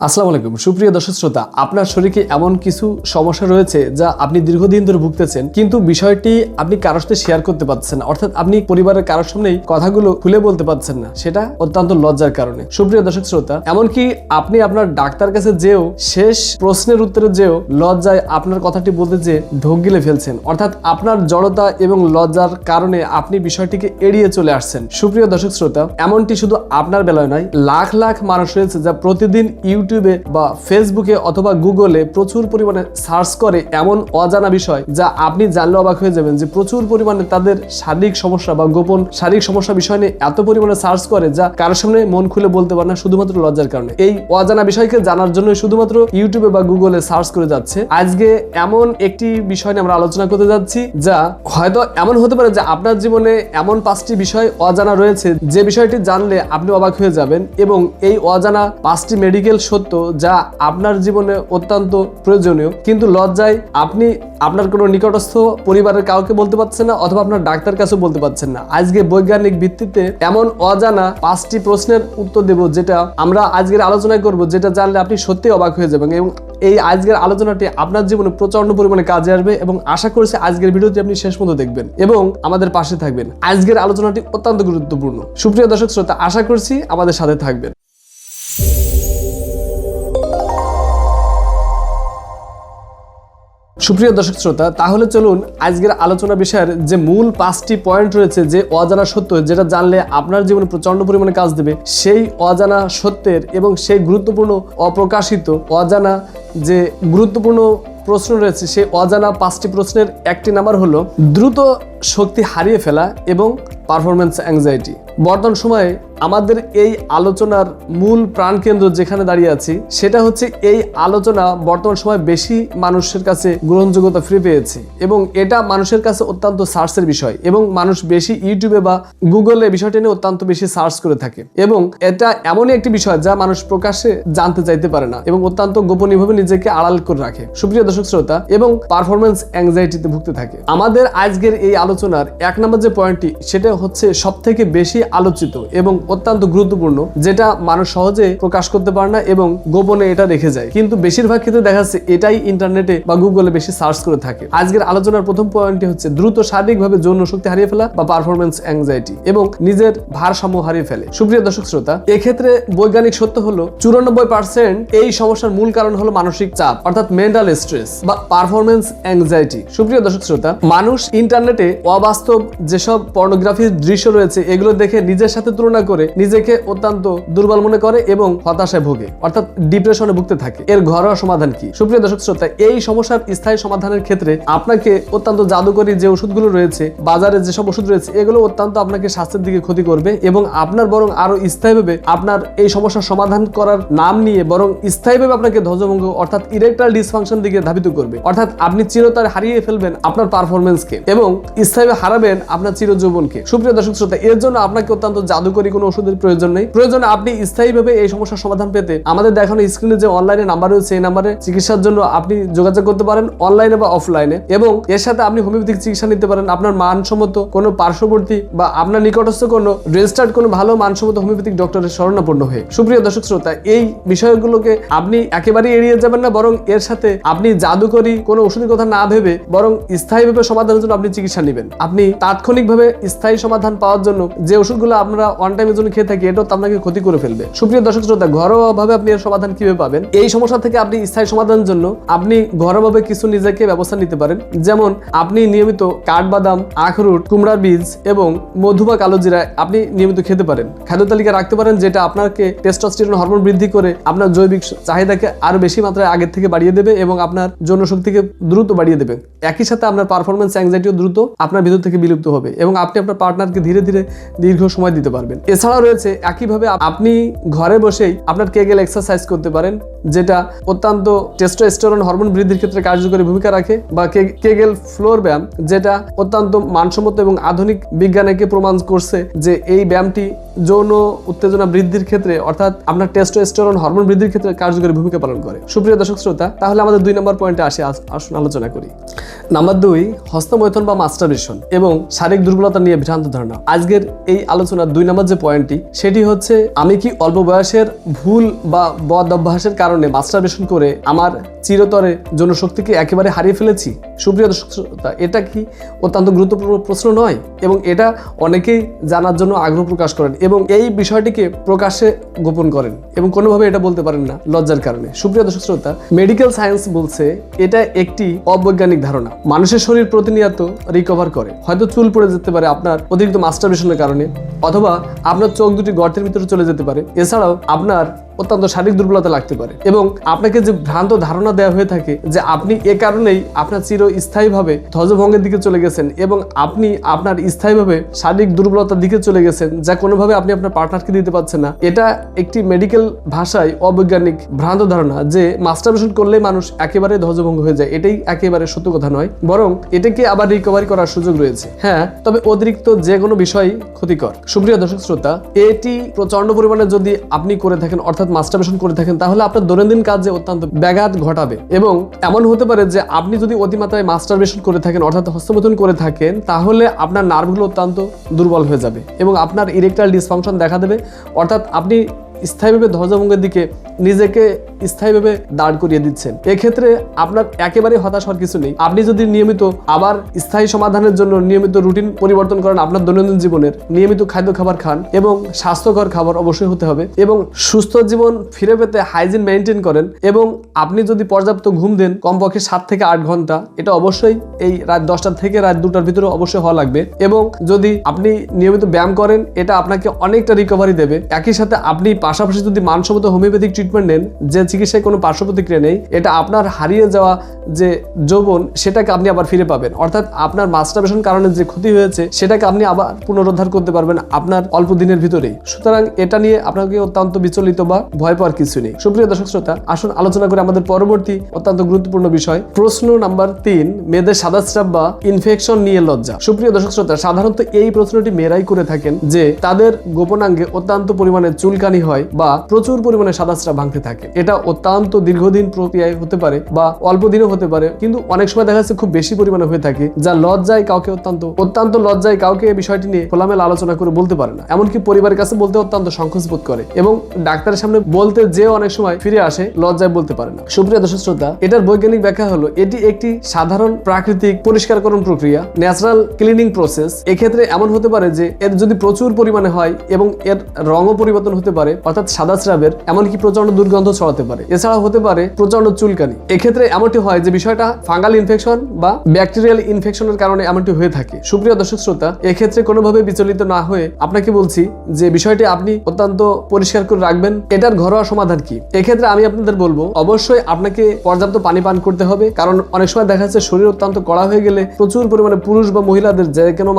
আসসালামু আলাইকুম সুপ্রিয় দর্শক শ্রোতা, আপনার শরীরে এমন কিছু সমস্যা রয়েছে যা আপনি দীর্ঘদিন ধরে ভুগতেছেন, কিন্তু বিষয়টি আপনি কারোর সাথে শেয়ার করতে পারছেন না, অর্থাৎ আপনি পরিবারের কারোর সামনেই কথাগুলো খুলে বলতে পারছেন না, সেটা অত্যন্ত লজ্জার কারণে। সুপ্রিয় দর্শক শ্রোতা, এমনকি আপনি আপনার ডাক্তার কাছে যেও শেষ প্রশ্নের উত্তরে যেও লজ্জায় আপনার কথাটি বলতে যে ঢোক গিলে ফেলছেন, অর্থাৎ আপনার জড়তা এবং লজ্জার কারণে আপনি বিষয়টিকে এড়িয়ে চলে আসছেন। সুপ্রিয় দর্শক শ্রোতা, এমনটি শুধু আপনার বেলায় নয়, লাখ লাখ মানুষ রয়েছে যা প্রতিদিন ইউটিউবে বা ফেসবুকে অথবা গুগলে প্রচুর পরিমাণে সার্চ করে এমন অজানা বিষয় যা আপনি জানলে অবাক হয়ে যাবেন যে প্রচুর পরিমাণে তাদের শারীরিক সমস্যা বা গোপন শারীরিক সমস্যা বিষয় নিয়ে এত পরিমাণে সার্চ করে যা কারোর সামনে মন খুলে বলতে পারে না, শুধুমাত্র লজ্জার কারণে। এই অজানা বিষয়কে জানার জন্য শুধুমাত্র ইউটিউবে বা গুগলে সার্চ করে যাচ্ছে। আজকে এমন একটি বিষয় নিয়ে আমরা আলোচনা করতে যাচ্ছি যা হয়তো এমন হতে পারে যে আপনার জীবনে এমন 5টি বিষয় অজানা রয়েছে যে বিষয়টি জানলে আপনি অবাক হয়ে যাবেন, এবং এই অজানা 5টি মেডিকেল সত্য যা আপনার জীবনে অত্যন্ত প্রয়োজনীয়, কিন্তু লজ্জায় আপনি আপনার কোনো নিকটস্থ পরিবারের কাউকে বলতে পারছেন না অথবা আপনার ডাক্তার কাছেও বলতে পারছেন না। আজকে বৈজ্ঞানিক ভিত্তিতে এমন অজানা 5টি প্রশ্নের উত্তর দেব যেটা আমরা আজকের আলোচনায় করব, যেটা জানলে আপনি সত্যি অবাক হয়ে যাবেন, এবং এই আজকের আলোচনাটি আপনার জীবনে প্রচন্ড পরিমাণে কাজে আসবে, এবং আশা করছি আজকের ভিডিওটি আপনি শেষ পর্যন্ত দেখবেন এবং আমাদের পাশে থাকবেন। আজকের আলোচনাটি অত্যন্ত গুরুত্বপূর্ণ। সুপ্রিয় দর্শক শ্রোতা, আশা করছি আমাদের সাথে থাকবেন। সুপ্রিয় দর্শক শ্রোতা, তাহলে চলুন আজকের আলোচনা বিষয়ের যে মূল 5টি পয়েন্ট রয়েছে, যে অজানা সত্য যেটা জানলে আপনার জীবনে প্রচন্ড পরিমাণে কাজ দেবে, সেই অজানা সত্যের এবং সেই গুরুত্বপূর্ণ অপ্রকাশিত অজানা যে গুরুত্বপূর্ণ প্রশ্ন রয়েছে, সেই অজানা 5টি প্রশ্নের একটি নাম্বার হলো দ্রুত শক্তি হারিয়ে ফেলা এবং পারফরম্যান্স অ্যাংজাইটি। বর্তমান সময়ে আমাদের এই আলোচনার মূল প্রাণকেন্দ্র যেখানে দাঁড়িয়ে আছি, সেটা হচ্ছে এই আলোচনা বর্তমান সময় বেশি মানুষের কাছে গ্রহণযোগ্যতা ফিরে পেয়েছে, এবং এটা মানুষের কাছে অত্যন্ত সার্চের বিষয়, এবং মানুষ বেশি ইউটিউবে বা গুগলে বিষয়টা নিয়ে অত্যন্ত বেশি সার্চ করে থাকে, এবং এটা এমনই একটি বিষয় যা মানুষ প্রকাশ্যে জানতে চাইতে পারে না এবং অত্যন্ত গোপনীয়ভাবে নিজেকে আড়াল করে রাখে। সুপ্রিয় দর্শক শ্রোতা, এবং পারফরম্যান্স অ্যাংজাইটিতে ভুগতে থাকে। আমাদের আজকের এই আলোচনার 1 নম্বর যে পয়েন্টটি, সেটা হচ্ছে সবথেকে বেশি আলোচিত এবং অত্যন্ত গুরুত্বপূর্ণ, যেটা মানুষ সহজে প্রকাশ করতে পারে না এবং গোপনে এটা রেখে যায়, কিন্তু বেশিরভাগ ক্ষেত্রে দেখা যাচ্ছে এটাই ইন্টারনেটে বা গুগলে বেশি সার্চ করে থাকে। আজকের আলোচনার প্রথম পয়েন্টটি হচ্ছে দ্রুত শারীরিকভাবে যৌন শক্তি হারিয়ে ফেলা বা পারফরম্যান্স অ্যাংজাইটি, এবং নিজের ভারসাম্য হারিয়ে ফেলে। সুপ্রিয় দর্শক শ্রোতা, এক্ষেত্রে বৈজ্ঞানিক সত্য হলো 94% এই সমস্যার মূল কারণ হলো মানসিক চাপ, অর্থাৎ মেন্টাল স্ট্রেস বা পারফরম্যান্স অ্যাংজাইটি। সুপ্রিয় দর্শক শ্রোতা, মানুষ ইন্টারনেটে অবাস্তব যেসব পর্নোগ্রাফির দৃশ্য রয়েছে এগুলো দেখে নিজের সাথে তুলনা করে নিজেকে অত্যন্ত দুর্বল মনে করে এবং হতাশায় ভোগে, অর্থাৎ ডিপ্রেশনে ভুগতে থাকে। এর ঘরোয়া সমাধান কি? সুপ্রিয় দর্শক শ্রোতা, এই সমস্যার স্থায়ী সমাধানের ক্ষেত্রে আপনাকে অত্যন্ত জাদুকরী যে ওষুধগুলো রয়েছে, বাজারে যেসব ওষুধ রয়েছে, এগুলো অত্যন্ত আপনাকে স্বাস্থ্যের দিকে ক্ষতি করবে, এবং আপনার বরং আরো স্থায়ীভাবে আপনার এই সমস্যার সমাধান করার নাম নিয়ে বরং স্থায়ীভাবে আপনাকে ধ্বজভঙ্গ অর্থাৎ ইরেকটাইল ডিসফাংশন দিকে ধাবিত করবে, অর্থাৎ আপনি চিরতরে হারিয়ে ফেলবেন আপনার পারফরমেন্সকে এবং স্থায়ীভাবে হারাবেন আপনার চিরযৌবনকে। সুপ্রিয় দর্শক শ্রোতা, এর জন্য আপনাকে অত্যন্ত জাদুকরী কোনো ওষুধের প্রয়োজন নেই। প্রয়োজনে আপনি স্থায়ীভাবে এই সমস্যার সমাধান পেতে আমাদের দেখানো স্ক্রিনে যে অনলাইনে নাম্বার রয়েছে, এই নাম্বারে চিকিৎসার জন্য আপনি যোগাযোগ করতে পারেন, অনলাইনে বা অফলাইনে, এবং এর সাথে আপনি হোমিওপ্যাথিক চিকিৎসা নিতে পারেন। আপনার মানসম্মত কোনো পার্শ্ববর্তী বা আপনার নিকটস্থ কোনো রেজিস্টার্ড কোনো ভালো মানসম্মত হোমিওপ্যাথিক ডক্টরের শরণাপন্ন হয়ে। সুপ্রিয় দর্শক শ্রোতা, এই বিষয়গুলোকে আপনি একেবারেই এড়িয়ে যাবেন না, বরং এর সাথে আপনি জাদুকরী কোনো ওষুধের কথা না ভেবে বরং স্থায়ীভাবে সমাধানের জন্য আপনি চিকিৎসা নেবেন। আপনি তাৎক্ষণিকভাবে স্থায়ী সমাধান পাওয়ার জন্য যে ওষুধগুলো আপনারা অন টাইমের জন্য খেয়ে থাকি, এটাও আপনাকে ক্ষতি করে ফেলবে। সুপ্রিয় দর্শক শ্রোতা, ঘরোয়াভাবে আপনি এর সমাধান কিভাবে পাবেন? এই সমস্যা থেকে আপনি স্থায়ী সমাধানের জন্য আপনি ঘরোয়াভাবে কিছু নিজেকে ব্যবস্থা নিতে পারেন, যেমন আপনি নিয়মিত কাঠবাদাম, আখরোট, কুমড়ার বীজ এবং মধু বা কালো জিরা আপনি নিয়মিত খেতে পারেন, খাদ্য তালিকা রাখতে পারেন, যেটা আপনাকে টেস্টোস্টেরন হরমোন বৃদ্ধি করে আপনার জৈবিক চাহিদাকে আরো বেশি মাত্রায় আগের থেকে বাড়িয়ে দেবে এবং আপনার যৌন শক্তিকে দ্রুত বাড়িয়ে দেবে। একই সাথে আপনার পারফরম্যান্স অ্যাংজাইটিও দ্রুত আপনার ভিতর থেকে বিলুপ্ত হবে এবং আপনি আপনার পার্টনারকে ধীরে ধীরে দীর্ঘ সময় দিতে পারবেন। এছাড়াও রয়েছে একইভাবে আপনি ঘরে বসেই আপনার কেগেল এক্সারসাইজ করতে পারেন, যেটা অত্যন্ত টেস্টোস্টেরন হরমোন বৃদ্ধির ক্ষেত্রে কার্যকরী ভূমিকা রাখে, বা কেগেল ফ্লোর ব্যায়াম, যেটা অত্যন্ত মানসম্মত এবং আধুনিক বিজ্ঞানকে প্রমাণ করছে যে এই ব্যায়ামটি যৌন উত্তেজনা বৃদ্ধির ক্ষেত্রে অর্থাৎ আপনার টেস্টোস্টেরন হরমোন বৃদ্ধির ক্ষেত্রে কার্যকরী ভূমিকা পালন করে। সুপ্রিয় দর্শক শ্রোতা, তাহলে আমাদের 2 নম্বর পয়েন্টে আসুন আলোচনা করি। নাম্বার 2, হস্তমৈথুন বা মাস্টারবেশন এবং শারীরিক দুর্বলতা নিয়ে ভ্রান্ত ধারণা। আজকের এই আলোচনার 2 নম্বর যে পয়েন্টটি, সেটি হচ্ছে আমি কি অল্প বয়সের ভুল বা বদ অভ্যাসের কারণে মাস্টারবেশন করে আমার চিরতরে জনশক্তিকে একেবারে হারিয়ে ফেলেছি? সুপ্রিয় দর্শক শ্রোতা, এটা কি অত্যন্ত গুরুত্বপূর্ণ প্রশ্ন নয়? এবং এটা অনেকেই জানার জন্য আগ্রহ প্রকাশ করেন এবং এই বিষয়টিকে প্রকাশ্যে গোপন করেন এবং কোনোভাবে এটা বলতে পারেন না লজ্জার কারণে। সুপ্রিয় দর্শক শ্রোতা, মেডিকেল সায়েন্স বলছে এটা একটি অবৈজ্ঞানিক ধারণা। মানুষের শরীর প্রতিনিয়ত রিকভার করে। হয়তো চুল পড়ে যেতে পারে আপনার অতিরিক্ত মাস্টারবেশনের কারণে, অথবা আপনার চোখ দুটি গর্তের ভিতরে চলে যেতে পারে। এছাড়াও আপনার অত্যন্ত শারীরিক দুর্বলতা লাগতে পারে এবং আপনাকে যে ভ্রান্ত ধারণা দেওয়া হয়ে থাকে যে আপনি এ কারণেই আপনার চিরস্থায়ীভাবে ধ্বজভঙ্গের দিকে চলে গেছেন এবং আপনি আপনার স্থায়ীভাবে শারীরিক দুর্বলতার দিকে চলে গেছেন, যা কোনোভাবে আপনি আপনার পার্টনারকে দিতে পারছেন না। এটা একটি মেডিকেল ভাষায় অবৈজ্ঞানিক ভ্রান্ত ধারণা যে মাস্টারবেশন করলে মানুষ একেবারে ধ্বজভঙ্গ হয়ে যায়। এটাই একেবারে সত্য কথা নয়, বরং এটাকে আবার রিকভারি করার সুযোগ রয়েছে। হ্যাঁ, তবে অতিরিক্ত যে কোনো বিষয় ক্ষতিকর। সুপ্রিয় দর্শক শ্রোতা, এটি প্রচন্ড পরিমাণে যদি আপনি করে থাকেন, অর্থাৎ মাস্টারবেশন করে থাকেন, তাহলে আপনার দৈনন্দিন কাজে অত্যন্ত ব্যাঘাত ঘটাবে এবং এমন হতে পারে যে আপনি যদি অতিমাত্রায় মাস্টারবেশন করে থাকেন, অর্থাৎ হস্তমৈথুন করে থাকেন, তাহলে আপনার নার্ভগুলো অত্যন্ত দুর্বল হয়ে যাবে এবং আপনার ইরেকটাইল ডিসফাংশন দেখা দেবে। অর্থাৎ আপনি স্থায়ীভাবে ধ্বজভঙ্গের দিকে নিজেকে স্থায়ীভাবে দাঁড় করিয়ে দিচ্ছেন। এক্ষেত্রে আপনার একেবারে হতাশ হওয়ার কিছু নেই। আপনি যদি নিয়মিত আবার স্থায়ী সমাধানের জন্য নিয়মিত রুটিন পরিবর্তন করেন, আপনার দৈনন্দিন জীবনের নিয়মিত খাদ্য খাবার খান এবং স্বাস্থ্যকর খাবার অবশ্যই হতে হবে এবং সুস্থ জীবন ফিরে পেতে হাইজিন মেনটেন করেন এবং আপনি যদি পর্যাপ্ত ঘুম দেন, কমপক্ষে 7 থেকে 8 ঘন্টা, এটা অবশ্যই এই রাত 10টা থেকে রাত 2টার ভিতরে অবশ্যই হওয়া লাগবে। এবং যদি আপনি নিয়মিত ব্যায়াম করেন, এটা আপনাকে অনেকটা রিকভারি দেবে। একই সাথে আপনি পাশাপাশি যদি মানসম্মত হোমিওপ্যাথিক ট্রিটমেন্ট নেন, যে চিকিৎসায় কোনো পার্শ্ব প্রতিক্রিয়া নেই, এটা আপনার হারিয়ে যাওয়া যে যৌবন সেটাকে আপনি আবার ফিরে পাবেন। অর্থাৎ আপনার মাস্টারবেশন কারণে যে ক্ষতি হয়েছে সেটাকে আপনি আবার পুনরুদ্ধার করতে পারবেন আপনার অল্প দিনের ভিতরেই। সুতরাং এটা নিয়ে আপনাকে অত্যন্ত বিচলিত বা ভয় পাওয়ার কিছু নেই। সুপ্রিয় দর্শক শ্রোতা, আসুন আলোচনা করে আমাদের পরবর্তী অত্যন্ত গুরুত্বপূর্ণ বিষয়, প্রশ্ন নাম্বার 3, মেয়েদের সাদাস্রাব বা ইনফেকশন নিয়ে লজ্জা। সুপ্রিয় দর্শক শ্রোতা, সাধারণত এই প্রশ্নটি মেয়েরাই করে থাকেন যে তাদের গোপনাঙ্গে অত্যন্ত পরিমাণে চুলকানি হয় বা প্রচুর পরিমাণে সাদাস্রাব ভাঙতে থাকে। এটা অত্যন্ত দীর্ঘদিন প্রক্রিয়ায় হতে পারে বা অল্প দিনও হতে পারে, কিন্তু অনেক সময় দেখা যাচ্ছে খুব বেশি পরিমাণে হয়ে থাকে, যা লজ্জায় কাউকে অত্যন্ত লজ্জায় কাউকে এই বিষয়টি নিয়ে খোলামেলা আলোচনা করে বলতে পারে না। এমনকি পরিবারের কাছে বলতে অত্যন্ত সংকোচ বোধ করে এবং ডাক্তারের সামনে বলতে যে অনেক সময় ফিরে আসে, লজ্জায় বলতে পারে না। সুপ্রিয় দর্শক শ্রোতা, এটার বৈজ্ঞানিক ব্যাখ্যা হলো এটি একটি সাধারণ প্রাকৃতিক পরিষ্কারকরণ প্রক্রিয়া, ন্যাচারাল ক্লিনিং প্রসেস। এক্ষেত্রে এমন হতে পারে যে এর যদি প্রচুর পরিমাণে হয় এবং এর রঙও পরিবর্তন হতে পারে, অর্থাৎ সাদাস্রাবের, এমনকি প্রচন্ড দুর্গন্ধ ছড়াতে পারে। এছাড়াও হতে পারে প্রচন্ড চুলকানি। এক্ষেত্রে এমনটি হয় যে বিষয়টা ফাঙ্গাল ইনফেকশন বা ব্যাকটেরিয়াল ইনফেকশনের কারণে এমনটি হয়ে থাকে। সুপ্রিয় দর্শক শ্রোতা, এক্ষেত্রে কোনোভাবে বিচলিত না হয়ে আপনাকে বলছি যে বিষয়টি আপনি অত্যন্ত পরিষ্কার করে রাখবেন। এটার ঘরোয়া সমাধান কি? এক্ষেত্রে আমি আপনাদের বলবো, অবশ্যই আপনাকে পর্যাপ্ত পানি পান করতে হবে, কারণ অনেক সময় দেখা যাচ্ছে শরীর অত্যন্ত কড়া হয়ে গেলে প্রচুর পরিমাণে পুরুষ বা মহিলাদের যে কোনো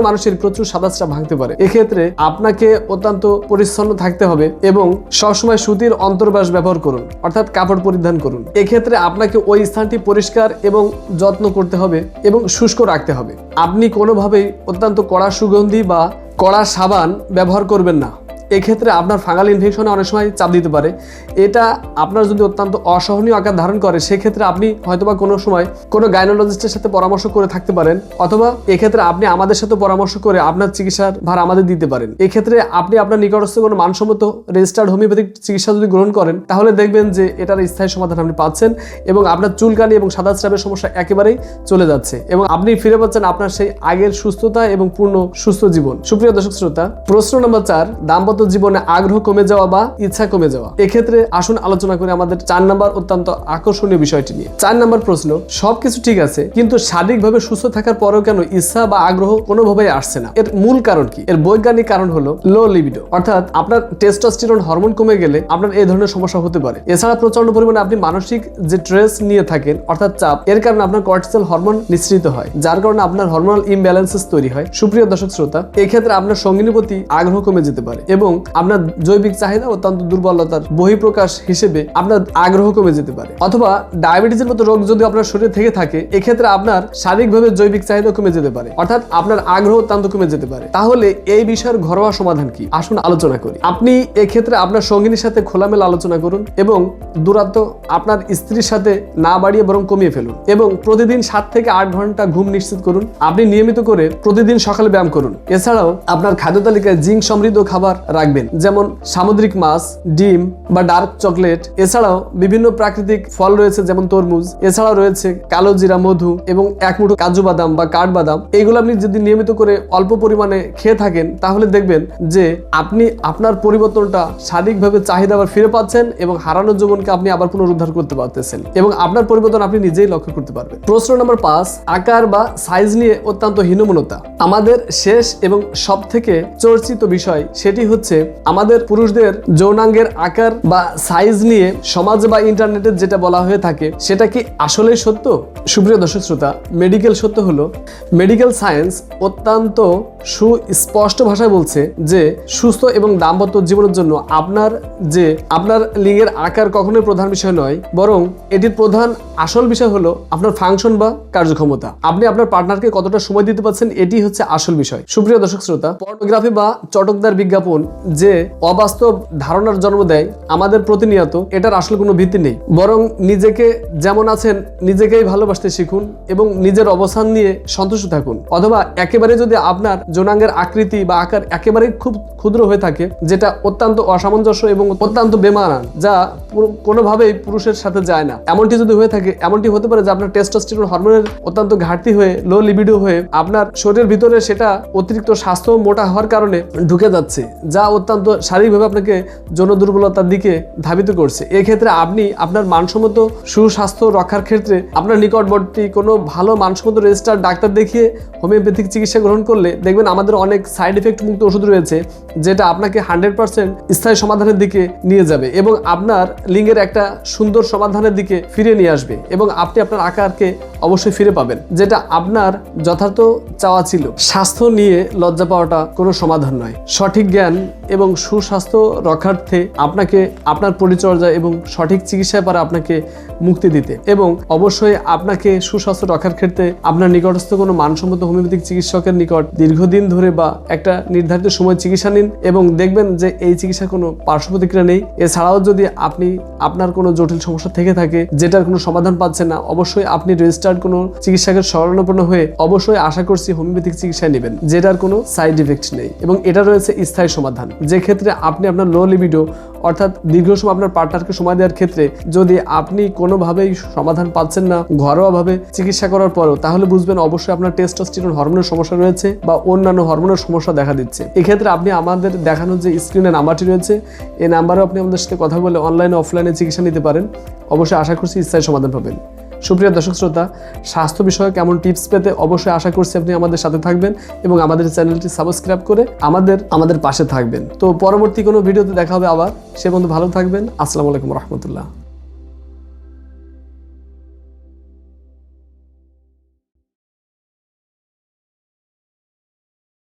মানুষেরই প্রচুর সাদাস্রাব ভাঙতে পারে। এক্ষেত্রে আপনাকে অত্যন্ত পরিচ্ছন্ন থাকতে হবে এবং সবসময় সুতির অন্তর্বাস ব্যবহার করুন, অর্থাৎ কাপড় পরিধান করুন। এক্ষেত্রে আপনাকে ওই স্থানটি পরিষ্কার এবং যত্ন করতে হবে এবং শুষ্ক রাখতে হবে। আপনি কোনোভাবেই অত্যন্ত কড়া সুগন্ধি বা কড়া সাবান ব্যবহার করবেন না। এক্ষেত্রে আপনার ফাঙ্গাল ইনফেকশনে অনেক সময় চাপ দিতে পারে। এটা আপনার যদি অত্যন্ত অসহনীয় আকার ধারণ করে, সেক্ষেত্রে আপনি হয়তোবা কোনো সময় কোনো গাইনোলজিস্টের সাথে পরামর্শ করে থাকতে পারেন, অথবা এক্ষেত্রে আপনি আমাদের সাথে পরামর্শ করে আপনার চিকিৎসার ভার আমাদের দিতে পারেন। এক্ষেত্রে আপনি আপনার নিকটস্থ কোনো মানসম্মত রেজিস্টার্ড হোমিওপ্যাথিক চিকিৎসা যদি গ্রহণ করেন, তাহলে দেখবেন যে এটার স্থায়ী সমাধান আপনি পাচ্ছেন এবং আপনার চুলকানি এবং সাদাস্রাবের সমস্যা একেবারেই চলে যাচ্ছে এবং আপনি ফিরে পাচ্ছেন আপনার সেই আগের সুস্থতা এবং পূর্ণ সুস্থ জীবন। সুপ্রিয় দর্শক শ্রোতা, প্রশ্ন নম্বর 4, দাম্পত্য জীবনে আগ্রহ কমে যাওয়া বা ইচ্ছা কমে যাওয়া। এক্ষেত্রে আসুন আলোচনা করি আমাদের 4 নম্বর অত্যন্ত আকর্ষণীয় বিষয়টি নিয়ে। 4 নম্বর প্রশ্ন, সবকিছু ঠিক আছে কিন্তু শারীরিকভাবে সুস্থ থাকার পরেও কেন ইচ্ছা বা আগ্রহ কোনোভাবেই আসছে না? এর মূল কারণ কি? এর বৈজ্ঞানিক কারণ হলো লো লিবিডো, অর্থাৎ আপনার টেস্টোস্টেরন হরমোন কমে গেলে আপনার এই ধরনের সমস্যা হতে পারে। এছাড়া প্রচন্ড পরিমাণে আপনি মানসিক যে স্ট্রেস নিয়ে থাকেন, অর্থাৎ চাপ, এর কারণে আপনার কর্টিসল হরমোন নিঃসৃত হয়, যার কারণে আপনার হরমোনাল ইমব্যালেন্সেস তৈরি হয়। সুপ্রিয় দর্শক শ্রোতা, এক্ষেত্রে আপনার সঙ্গিনীর প্রতি আগ্রহ কমে যেতে পারে এবং আপনার জৈবিক চাহিদা অত্যন্ত দুর্বলতার বহিঃপ্রকাশ হিসেবে আপনার আগ্রহ কমে যেতে পারে। অথবা ডায়াবেটিসের মতো রোগ যদি আপনার শরীরে থেকে থাকে, এক্ষেত্রে আপনার শারীরিকভাবে জৈবিক চাহিদা কমে যেতে পারে, অর্থাৎ আপনার আগ্রহ অত্যন্ত কমে যেতে পারে। তাহলে এই বিষয়ের ঘরোয়া সমাধান কি, আসুন আলোচনা করি। আপনি এক্ষেত্রে আপনার সঙ্গিনীর সাথে খোলামেলা আলোচনা করুন এবং দূরত্ব আপনার স্ত্রীর সাথে না বাড়িয়ে বরং কমিয়ে ফেলুন এবং প্রতিদিন 7 থেকে 8 ঘন্টা ঘুম নিশ্চিত করুন। আপনি নিয়মিত করে প্রতিদিন সকালে ব্যায়াম করুন। এছাড়াও আপনার খাদ্য তালিকায় জিঙ্ক সমৃদ্ধ খাবার রাখবেন, যেমন সামুদ্রিক মাছ, ডিম বা ডার্ক চকলেট। এছাড়াও বিভিন্ন প্রাকৃতিক ফল রয়েছে, যেমন তরমুজ। এছাড়াও রয়েছে কালো জিরা, মধু এবং 1 মুঠো কাজু বাদাম বা কাঠবাদাম। এইগুলো আপনি যদি নিয়মিত করে অল্প পরিমাণে খেয়ে থাকেন, তাহলে দেখবেন যে আপনি আপনার পরিবর্তনটা শারীরিকভাবে চাহিদা আবার ফিরে পাচ্ছেন এবং হারানো জীবনকে আপনি আবার পুনরুদ্ধার করতে পারতেছেন এবং আপনার পরিবর্তন আপনি নিজেই লক্ষ্য করতে পারবেন। প্রশ্ন নম্বর 5, আকার বা সাইজ নিয়ে অত্যন্ত হীনমন্যতা। আমাদের শেষ এবং সব থেকে চর্চিত বিষয় সেটি হচ্ছে আমাদের পুরুষদের যৌনাঙ্গের আকার বা সাইজ নিয়ে সমাজে বা ইন্টারনেটে যেটা বলা হয়ে থাকে, সেটা কি আসলেই সত্য? সুপ্রিয় দর্শক শ্রোতা, মেডিকেল সত্য হলো, মেডিকেল সায়েন্স অত্যন্ত সুস্পষ্ট ভাষায় বলছে যে সুস্থ এবং দাম্পত্য জীবনের জন্য আপনার লিঙ্গের আকার কখনোই প্রধান বিষয় নয়, বরং এটির প্রধান আসল বিষয় হলো আপনার ফাংশন বা কার্যক্ষমতা। আপনি আপনার পার্টনারকে কতটা সময় দিতে পারছেন, এটি হচ্ছে আসল বিষয়। সুপ্রিয় দর্শক শ্রোতা, পর্নোগ্রাফি বা চটকদার বিজ্ঞাপন যে অবাস্তব ধারণার জন্ম দেয় আমাদের প্রতিনিয়ত, এটার আসলে কোনো ভিত্তি নেই। বরং নিজেকে যেমন আছেন নিজেকেই ভালোবাসতে শিখুন এবং নিজের অবস্থান নিয়ে সন্তুষ্ট থাকুন। অথবা একেবারে যদি আপনার যৌনাঙ্গের আকৃতি বা আকার একেবারে খুব ক্ষুদ্র হয়ে থাকে, যেটা অত্যন্ত অসামঞ্জস্য এবং অত্যন্ত বেমানান, যা কোনোভাবেই পুরুষের সাথে যায় না, এমনটি যদি হয়ে থাকে, এমনটি হতে পারে যে আপনার টেস্টোস্টেরন হরমোনের অত্যন্ত ঘাটতি হয়ে লো লিবিডো হয়ে আপনার শরীরের ভিতরে সেটা অতিরিক্ত স্বাস্থ্য মোটা হওয়ার কারণে ঢুকে যাচ্ছে, যা অত্যন্ত শারীরিকভাবে আপনাকে যৌন দুর্বলতার দিকে ধাবিত করছে। এক্ষেত্রে আপনি আপনার মানসম্মত সুস্বাস্থ্য রক্ষার ক্ষেত্রে আপনার নিকটবর্তী কোনো ভালো মানসম্মত রেজিস্টার্ড ডাক্তার দেখিয়ে হোমিওপ্যাথিক চিকিৎসা গ্রহণ করলে দেখবেন আমাদের অনেক সাইড এফেক্ট মুক্ত ওষুধ রয়েছে, যেটা আপনাকে 100% স্থায়ী সমাধানের দিকে নিয়ে যাবে এবং আপনার লিঙ্গের একটা সুন্দর সমাধানের দিকে ফিরে নিয়ে আসবে এবং আপনি আপনার আকারকে অবশ্যই ফিরে পাবেন, যেটা আপনার যথার্থ চাওয়া ছিল। স্বাস্থ্য নিয়ে লজ্জা পাওয়াটা কোনো সমাধান নয়। সঠিক জ্ঞান এবং সুস্বাস্থ্য রক্ষার্থে আপনাকে আপনার পরিচর্যা এবং সঠিক চিকিৎসায় পারে আপনাকে মুক্তি দিতে এবং অবশ্যই আপনাকে সুস্বাস্থ্য রক্ষার ক্ষেত্রে আপনার নিকটস্থ কোনো মানসম্মত হোমিওপ্যাথিক চিকিৎসকের নিকট দীর্ঘদিন ধরে বা একটা নির্ধারিত সময় চিকিৎসা নিন এবং দেখবেন যে এই চিকিৎসার কোনো পার্শ্ব প্রতিক্রিয়া নেই। এছাড়াও যদি আপনি আপনার কোনো জটিল সমস্যা থেকে থাকে যেটার কোনো সমাধান পাচ্ছেন না, অবশ্যই আপনি রেজিস্টার্ড কোনো চিকিৎসকের শরণাপন্ন হয়ে অবশ্যই আশা করছি হোমিওপ্যাথিক চিকিৎসা নেবেন, যেটার কোনো সাইড ইফেক্ট নেই এবং এটা রয়েছে স্থায়ী সমাধান। যে ক্ষেত্রে আপনি আপনার লো লিবিডো অর্থাৎ দীর্ঘ সময় আপনার পার্টনারকে সময় দেওয়ার ক্ষেত্রে যদি আপনি কোনোভাবেই সমাধান পাচ্ছেন না ঘরোয়াভাবে চিকিৎসা করার পরও, তাহলে বুঝবেন অবশ্যই আপনার টেস্টোস্টেরন হরমোনের সমস্যা রয়েছে বা অন্যান্য হরমোনের সমস্যা দেখা দিচ্ছে। এক্ষেত্রে আপনি আমাদের দেখানোর যে স্ক্রিনে নাম্বারটি রয়েছে, এই নাম্বারেও আপনি আমাদের সাথে কথা বলে অনলাইনে অফলাইনে চিকিৎসা নিতে পারেন। অবশ্যই আশা করছি স্থায়ী সমাধান পাবেন। সুপ্রিয় দর্শক শ্রোতা, স্বাস্থ্য বিষয়ক এমন টিপস পেতে অবশ্যই আশা করছি আপনি আমাদের সাথে থাকবেন এবং আমাদের চ্যানেলটি সাবস্ক্রাইব করে আমাদের পাশে থাকবেন। তো পরবর্তী কোনো ভিডিওতে দেখা হবে আবার। সে পর্যন্ত ভালো থাকবেন। আসসালামু আলাইকুম রহমতুল্লাহ।